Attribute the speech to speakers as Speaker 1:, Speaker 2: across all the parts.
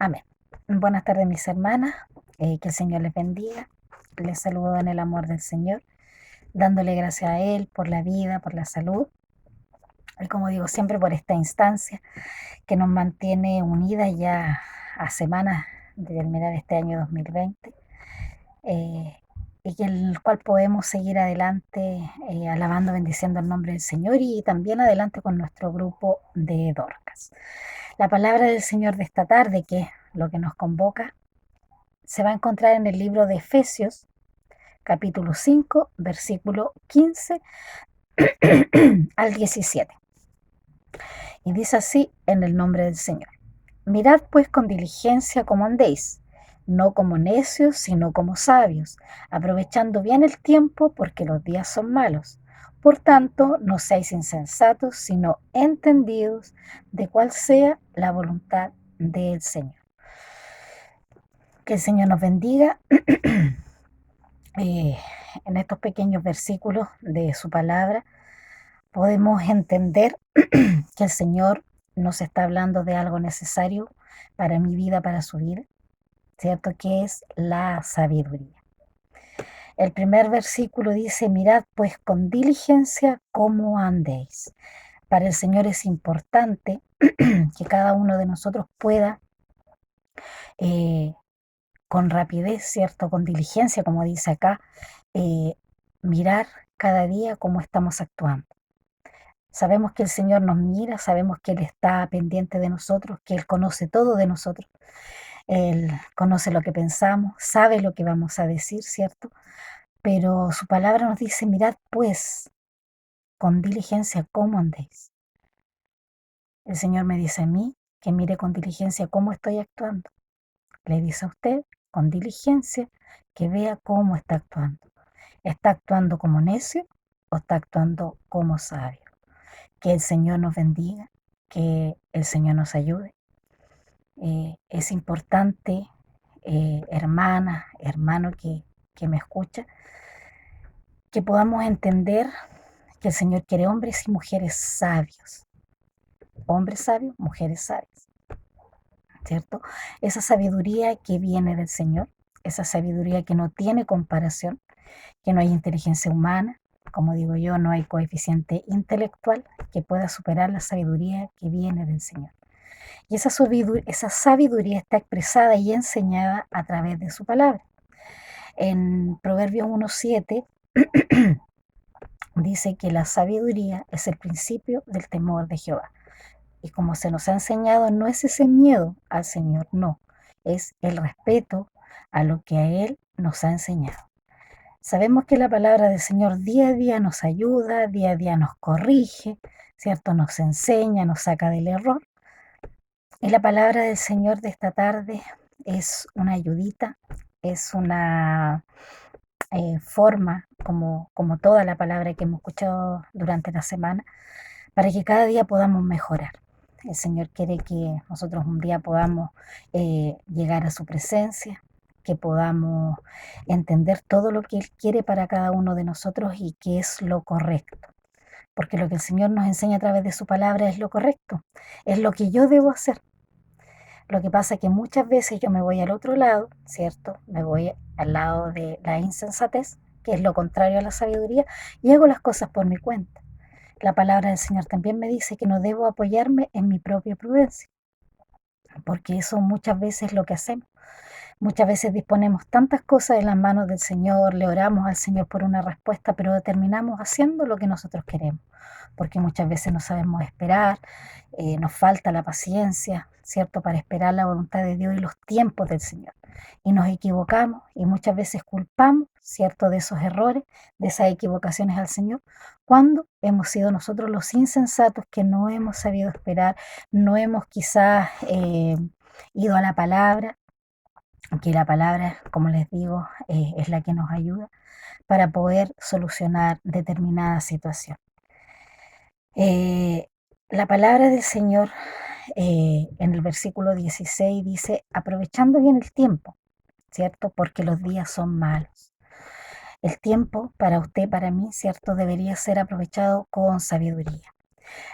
Speaker 1: Amén. Buenas tardes, mis hermanas. Que el Señor les bendiga. Les saludo en el amor del Señor, dándole gracias a Él por la vida, por la salud y, como digo siempre, por esta instancia que nos mantiene unidas ya a semanas de terminar este año 2020, eh, y en el cual podemos seguir adelante alabando, bendiciendo el nombre del Señor y también adelante con nuestro grupo de Dorcas. La palabra del Señor de esta tarde, que es lo que nos convoca, se va a encontrar en el libro de Efesios, capítulo 5, versículo 15 al 17. Y dice así en el nombre del Señor: Mirad pues con diligencia cómo andéis, no como necios, sino como sabios, aprovechando bien el tiempo, porque los días son malos. Por tanto, no seáis insensatos, sino entendidos de cuál sea la voluntad del Señor. Que el Señor nos bendiga. En estos pequeños versículos de su palabra podemos entender que el Señor nos está hablando de algo necesario para mi vida, para su vida, ¿cierto? Que es la sabiduría. El primer versículo dice: mirad pues con diligencia cómo andéis. Para el Señor es importante que cada uno de nosotros pueda con rapidez, ¿cierto? Con diligencia, como dice acá, mirar cada día cómo estamos actuando. Sabemos que el Señor nos mira, sabemos que Él está pendiente de nosotros, que Él conoce todo de nosotros. Él conoce lo que pensamos, sabe lo que vamos a decir, ¿cierto? Pero su palabra nos dice: mirad pues con diligencia cómo andéis. El Señor me dice a mí que mire con diligencia cómo estoy actuando. Le dice a usted con diligencia que vea cómo está actuando. ¿Está actuando como necio o está actuando como sabio? Que el Señor nos bendiga, que el Señor nos ayude. Es importante, hermana, hermano que me escucha, que podamos entender que el Señor quiere hombres y mujeres sabios. Hombres sabios, mujeres sabias, ¿cierto? Esa sabiduría que viene del Señor, esa sabiduría que no tiene comparación, que no hay inteligencia humana, como digo yo, no hay coeficiente intelectual que pueda superar la sabiduría que viene del Señor. Y esa sabiduría está expresada y enseñada a través de su palabra. En Proverbios 1:7 dice que la sabiduría es el principio del temor de Jehová. Y como se nos ha enseñado, no es ese miedo al Señor, no, es el respeto a lo que a Él nos ha enseñado. Sabemos que la palabra del Señor día a día nos ayuda, día a día nos corrige, ¿cierto? Nos enseña, nos saca del error. Y la palabra del Señor de esta tarde es una ayudita, es una forma, como toda la palabra que hemos escuchado durante la semana, para que cada día podamos mejorar. El Señor quiere que nosotros un día podamos llegar a su presencia, que podamos entender todo lo que Él quiere para cada uno de nosotros y que es lo correcto. Porque lo que el Señor nos enseña a través de su palabra es lo correcto, es lo que yo debo hacer. Lo que pasa es que muchas veces yo me voy al otro lado, ¿cierto? Me voy al lado de la insensatez, que es lo contrario a la sabiduría, y hago las cosas por mi cuenta. La palabra del Señor también me dice que no debo apoyarme en mi propia prudencia, porque eso muchas veces es lo que hacemos. Muchas veces disponemos tantas cosas en las manos del Señor, le oramos al Señor por una respuesta, pero terminamos haciendo lo que nosotros queremos, porque muchas veces no sabemos esperar, nos falta la paciencia, ¿cierto?, para esperar la voluntad de Dios y los tiempos del Señor. Y nos equivocamos y muchas veces culpamos, ¿cierto?, de esos errores, de esas equivocaciones al Señor, cuando hemos sido nosotros los insensatos que no hemos sabido esperar, no hemos quizás ido a la palabra, que la palabra, como les digo, es la que nos ayuda para poder solucionar determinada situación. La palabra del Señor en el versículo 16 dice: aprovechando bien el tiempo, ¿cierto? Porque los días son malos. El tiempo para usted, para mí, ¿cierto? Debería ser aprovechado con sabiduría.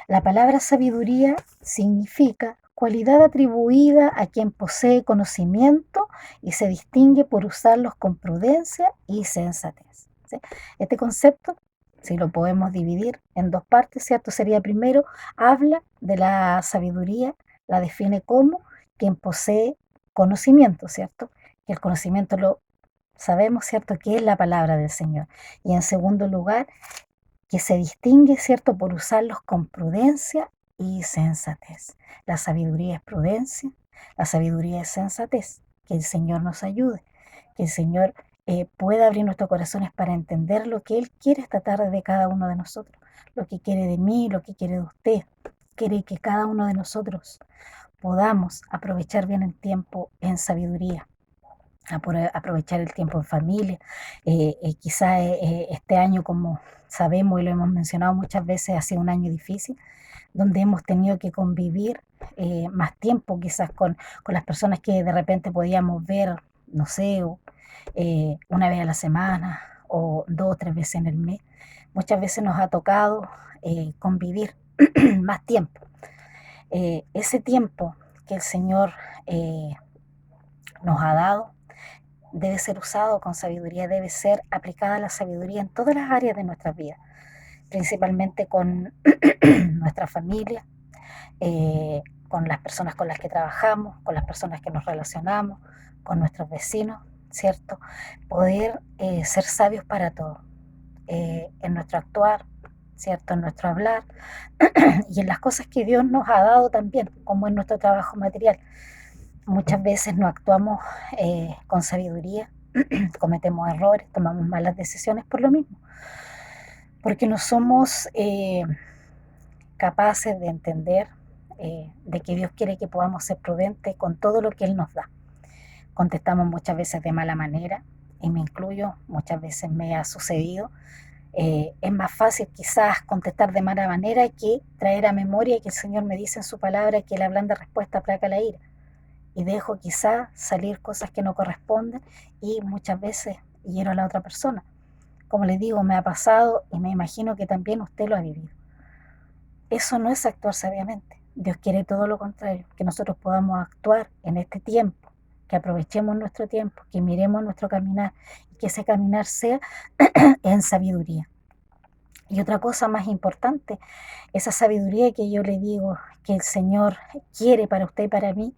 Speaker 1: La palabra sabiduría significa cualidad atribuida a quien posee conocimiento y se distingue por usarlos con prudencia y sensatez. ¿Sí? Este concepto, si lo podemos dividir en dos partes, ¿cierto? Sería primero, habla de la sabiduría, la define como quien posee conocimiento, ¿cierto? Que el conocimiento lo sabemos, ¿cierto?, que es la palabra del Señor. Y en segundo lugar, que se distingue, ¿cierto?, por usarlos con prudencia y sensatez. La sabiduría es prudencia, la sabiduría es sensatez. Que el Señor nos ayude, que el Señor pueda abrir nuestros corazones para entender lo que Él quiere esta tarde de cada uno de nosotros, lo que quiere de mí, lo que quiere de usted. Quiere que cada uno de nosotros podamos aprovechar bien el tiempo en sabiduría, aprovechar el tiempo en familia. Quizá este año, como sabemos y lo hemos mencionado muchas veces, ha sido un año difícil, donde hemos tenido que convivir más tiempo quizás con las personas que de repente podíamos ver, no sé, una vez a la semana o 2 o 3 veces en el mes. Muchas veces nos ha tocado convivir más tiempo. Ese tiempo que el Señor nos ha dado debe ser usado con sabiduría, debe ser aplicada la sabiduría en todas las áreas de nuestra vida, principalmente con nuestra familia, con las personas con las que trabajamos, con las personas que nos relacionamos, con nuestros vecinos, ¿cierto? Poder ser sabios para todo, en nuestro actuar, ¿cierto? En nuestro hablar y en las cosas que Dios nos ha dado también, como en nuestro trabajo material. Muchas veces no actuamos con sabiduría, cometemos errores, tomamos malas decisiones por lo mismo, porque no somos capaces de entender de que Dios quiere que podamos ser prudentes con todo lo que Él nos da. Contestamos muchas veces de mala manera, y me incluyo, muchas veces me ha sucedido. Es más fácil quizás contestar de mala manera que traer a memoria que el Señor me dice en su palabra que la blanda respuesta aplaca la ira. Y dejo quizás salir cosas que no corresponden y muchas veces hiero a la otra persona. Como les digo, me ha pasado y me imagino que también usted lo ha vivido. Eso no es actuar sabiamente. Dios quiere todo lo contrario, que nosotros podamos actuar en este tiempo, que aprovechemos nuestro tiempo, que miremos nuestro caminar y que ese caminar sea en sabiduría. Y otra cosa más importante, esa sabiduría que yo le digo que el Señor quiere para usted y para mí,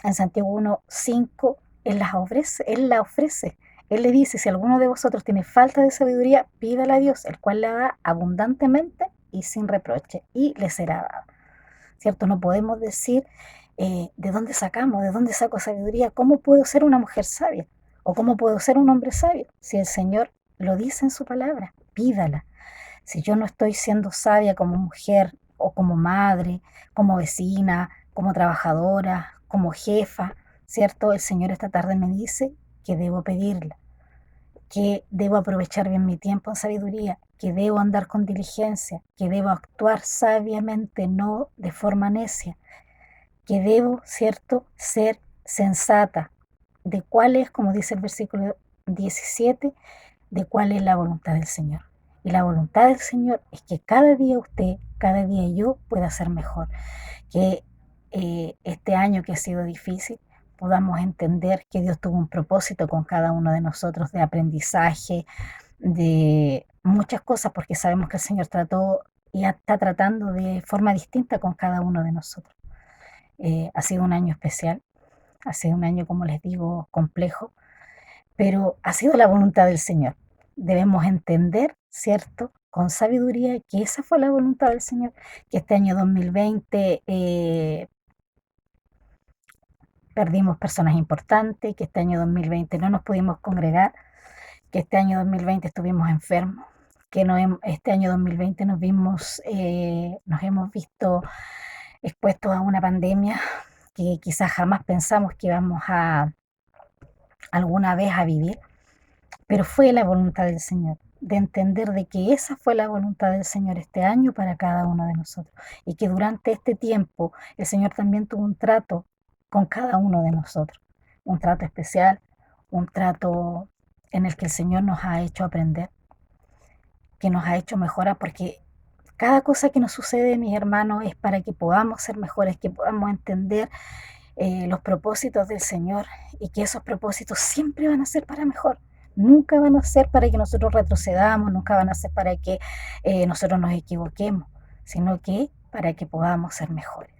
Speaker 1: en Santiago 1:5, Él la ofrece, Él la ofrece. Él le dice, si alguno de vosotros tiene falta de sabiduría, pídala a Dios, el cual la da abundantemente y sin reproche, y le será dada. ¿Cierto? No podemos decir, ¿de dónde sacamos? ¿De dónde saco sabiduría? ¿Cómo puedo ser una mujer sabia? ¿O cómo puedo ser un hombre sabio? Si el Señor lo dice en su palabra, pídala. Si yo no estoy siendo sabia como mujer o como madre, como vecina, como trabajadora, como jefa, ¿cierto? El Señor esta tarde me dice que debo pedirla, que debo aprovechar bien mi tiempo en sabiduría, que debo andar con diligencia, que debo actuar sabiamente, no de forma necia, que debo, ¿cierto?, ser sensata, de cuál es, como dice el versículo 17, de cuál es la voluntad del Señor. Y la voluntad del Señor es que cada día usted, cada día yo pueda ser mejor. Que este año que ha sido difícil podamos entender que Dios tuvo un propósito con cada uno de nosotros de aprendizaje, de muchas cosas, porque sabemos que el Señor trató y está tratando de forma distinta con cada uno de nosotros. Ha sido un año especial, ha sido un año, como les digo, complejo, pero ha sido la voluntad del Señor. Debemos entender, ¿cierto?, con sabiduría que esa fue la voluntad del Señor, que este año 2020 perdimos personas importantes, que este año 2020 no nos pudimos congregar, que este año 2020 estuvimos enfermos, que no este año 2020 nos hemos visto expuestos a una pandemia que quizás jamás pensamos que íbamos a alguna vez a vivir, pero fue la voluntad del Señor, de entender de que esa fue la voluntad del Señor este año para cada uno de nosotros, y que durante este tiempo el Señor también tuvo un trato con cada uno de nosotros, un trato especial, un trato en el que el Señor nos ha hecho aprender, que nos ha hecho mejorar, porque Cada cosa que nos sucede, mis hermanos, es para que podamos ser mejores, que podamos entender los propósitos del Señor, y que esos propósitos siempre van a ser para mejor. Nunca van a ser para que nosotros retrocedamos, nunca van a ser para que nosotros nos equivoquemos, sino que para que podamos ser mejores.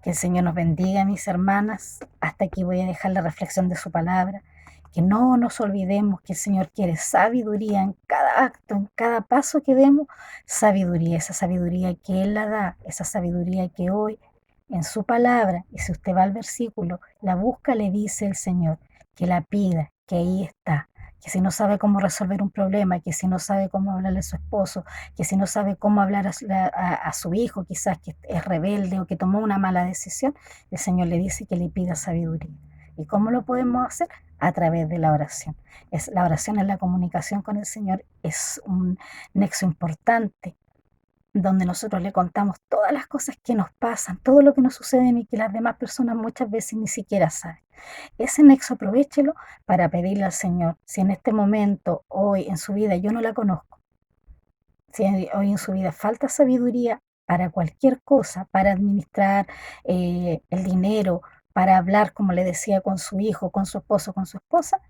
Speaker 1: Que el Señor nos bendiga, mis hermanas. Hasta aquí voy a dejar la reflexión de su palabra. Que no nos olvidemos que el Señor quiere sabiduría en cada acto, en cada paso que demos, sabiduría, esa sabiduría que Él la da, esa sabiduría que hoy en su palabra, y si usted va al versículo, la busca, le dice el Señor, que la pida, que ahí está, que si no sabe cómo resolver un problema, que si no sabe cómo hablarle a su esposo, que si no sabe cómo hablar a su hijo, quizás que es rebelde o que tomó una mala decisión, el Señor le dice que le pida sabiduría. ¿Y cómo lo podemos hacer? A través de la oración. La oración es la comunicación con el Señor, es un nexo importante donde nosotros le contamos todas las cosas que nos pasan, todo lo que nos sucede y que las demás personas muchas veces ni siquiera saben. Ese nexo aprovéchelo para pedirle al Señor, si en este momento, hoy en su vida, yo no la conozco, si hoy en su vida falta sabiduría para cualquier cosa, para administrar el dinero, para hablar, como le decía, con su hijo, con su esposo, con su esposa,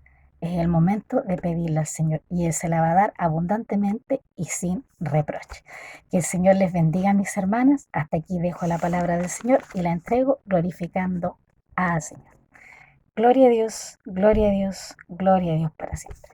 Speaker 1: es el momento de pedirle al Señor y Él se la va a dar abundantemente y sin reproche. Que el Señor les bendiga, mis hermanas. Hasta aquí dejo la palabra del Señor y la entrego glorificando al Señor. Gloria a Dios, gloria a Dios, gloria a Dios para siempre.